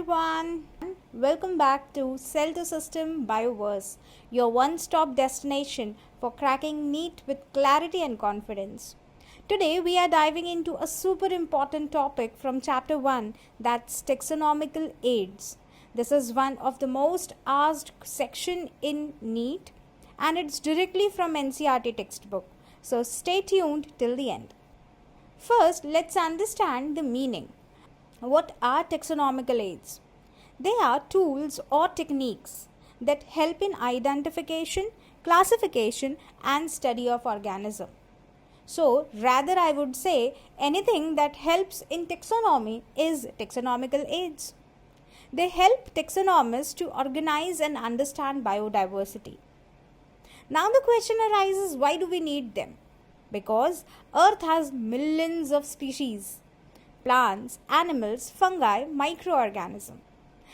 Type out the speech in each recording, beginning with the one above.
everyone. Welcome back to Cell to System Bioverse, your one-stop destination for cracking NEET with clarity and confidence. Today we are diving into a super important topic from chapter 1, that's taxonomical aids. This is one of the most asked section in NEET and it's directly from NCERT textbook. So stay tuned till the end. First, let's understand the meaning. What are taxonomical aids? They are tools or techniques that help in identification, classification and study of organism. So, rather I would say anything that helps in taxonomy is taxonomical aids. They help taxonomists to organize and understand biodiversity. Now the question arises, why do we need them? Because Earth has millions of species. Plants, animals, fungi, microorganisms.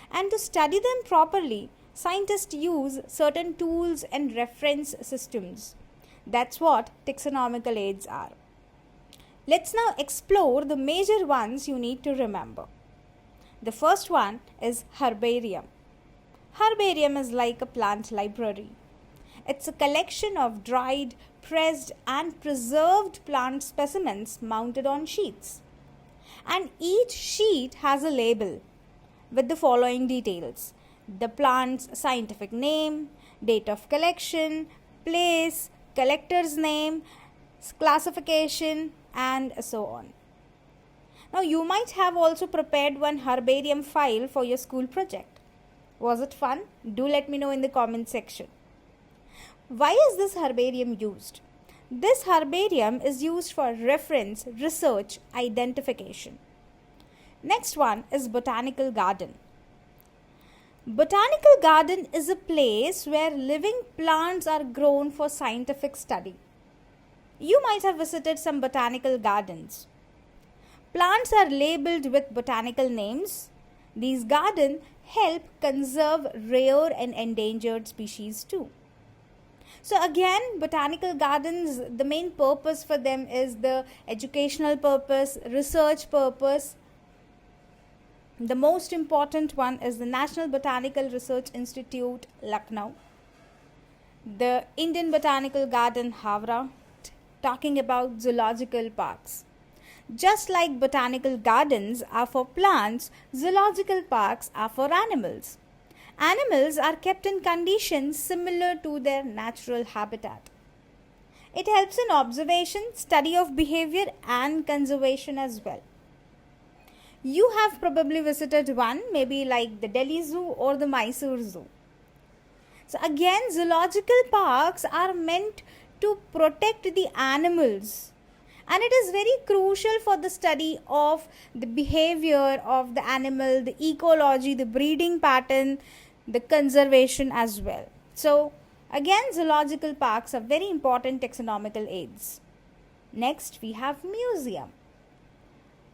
And to study them properly, scientists use certain tools and reference systems. That's what taxonomical aids are. Let's now explore the major ones you need to remember. The first one is herbarium. Herbarium is like a plant library. It's a collection of dried, pressed and preserved plant specimens mounted on sheets. And each sheet has a label with the following details: the plant's scientific name, date of collection, place, collector's name, classification, and so on. Now, you might have also prepared one herbarium file for your school project. Was it fun? Do let me know in the comment section. Why is this herbarium used? This herbarium is used for reference, research, identification. Next one is botanical garden. Botanical garden is a place where living plants are grown for scientific study. You might have visited some botanical gardens. Plants are labeled with botanical names. These gardens help conserve rare and endangered species too. So again, botanical gardens, the main purpose for them is the educational purpose, research purpose. The most important one is the National Botanical Research Institute, Lucknow. The Indian Botanical Garden, Howrah, talking about zoological parks. Just like botanical gardens are for plants, zoological parks are for animals. Animals are kept in conditions similar to their natural habitat. It helps in observation, study of behavior and conservation as well. You have probably visited one, maybe like the Delhi Zoo or the Mysore Zoo. So again, zoological parks are meant to protect the animals. And it is very crucial for the study of the behavior of the animal, the ecology, the breeding pattern, the conservation as well. So again, zoological parks are very important taxonomical aids. Next, we have museum.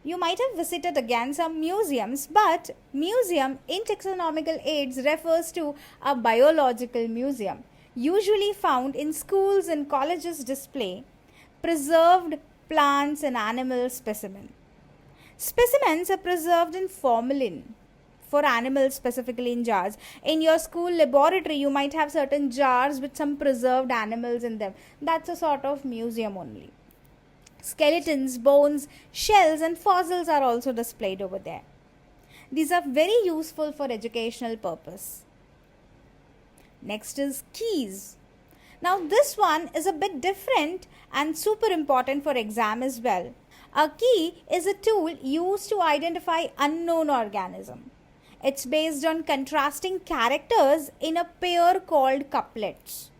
You might have visited again some museums, but museum in taxonomical aids refers to a biological museum, usually found in schools and colleges display preserved plants and animal specimens. Specimens are preserved in formalin for animals, specifically in jars. In your school laboratory, you might have certain jars with some preserved animals in them. That's a sort of museum only. Skeletons, bones, shells and fossils are also displayed over there. These are very useful for educational purpose. Next is keys. Now this one is a bit different and super important for exam as well. A key is a tool used to identify unknown organism. It's based on contrasting characters in a pair called couplets.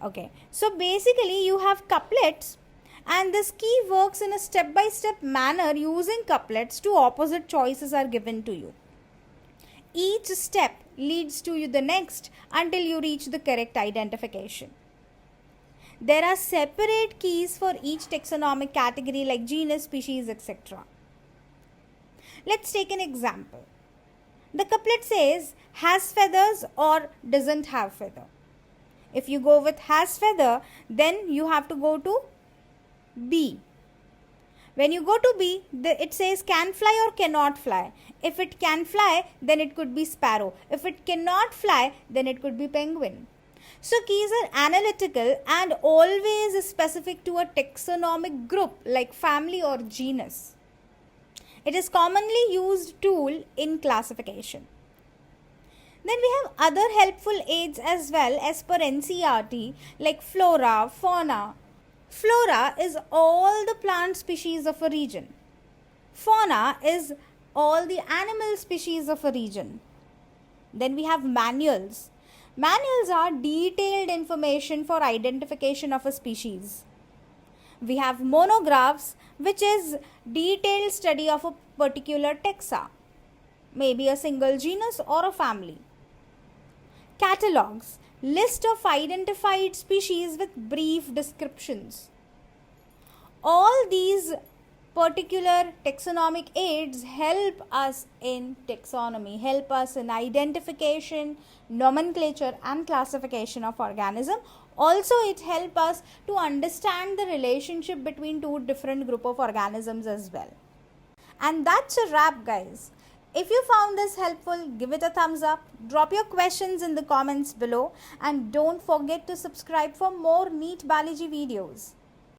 Okay, so basically you have couplets and this key works in a step-by-step manner using couplets. Two opposite choices are given to you. Each step leads to the next until you reach the correct identification. There are separate keys for each taxonomic category like genus, species, etc. Let's take an example. The couplet says has feathers or doesn't have feather. If you go with has feather, then you have to go to B. When you go to B, it says can fly or cannot fly. If it can fly, then it could be sparrow. If it cannot fly, then it could be penguin. So keys are analytical and always specific to a taxonomic group like family or genus. It is commonly used tool in classification. Then we have other helpful aids as well as per NCERT like flora, fauna. Flora is all the plant species of a region. Fauna is all the animal species of a region. Then we have manuals. Manuals are detailed information for identification of a species. We have monographs, which is detailed study of a particular taxa, maybe a single genus or a family. Catalogs, list of identified species with brief descriptions. All these particular taxonomic aids help us in taxonomy, help us in identification, nomenclature and classification of organism. Also, it helps us to understand the relationship between two different group of organisms as well. And that's a wrap, guys. If you found this helpful, give it a thumbs up, drop your questions in the comments below, and don't forget to subscribe for more NEET Biology videos.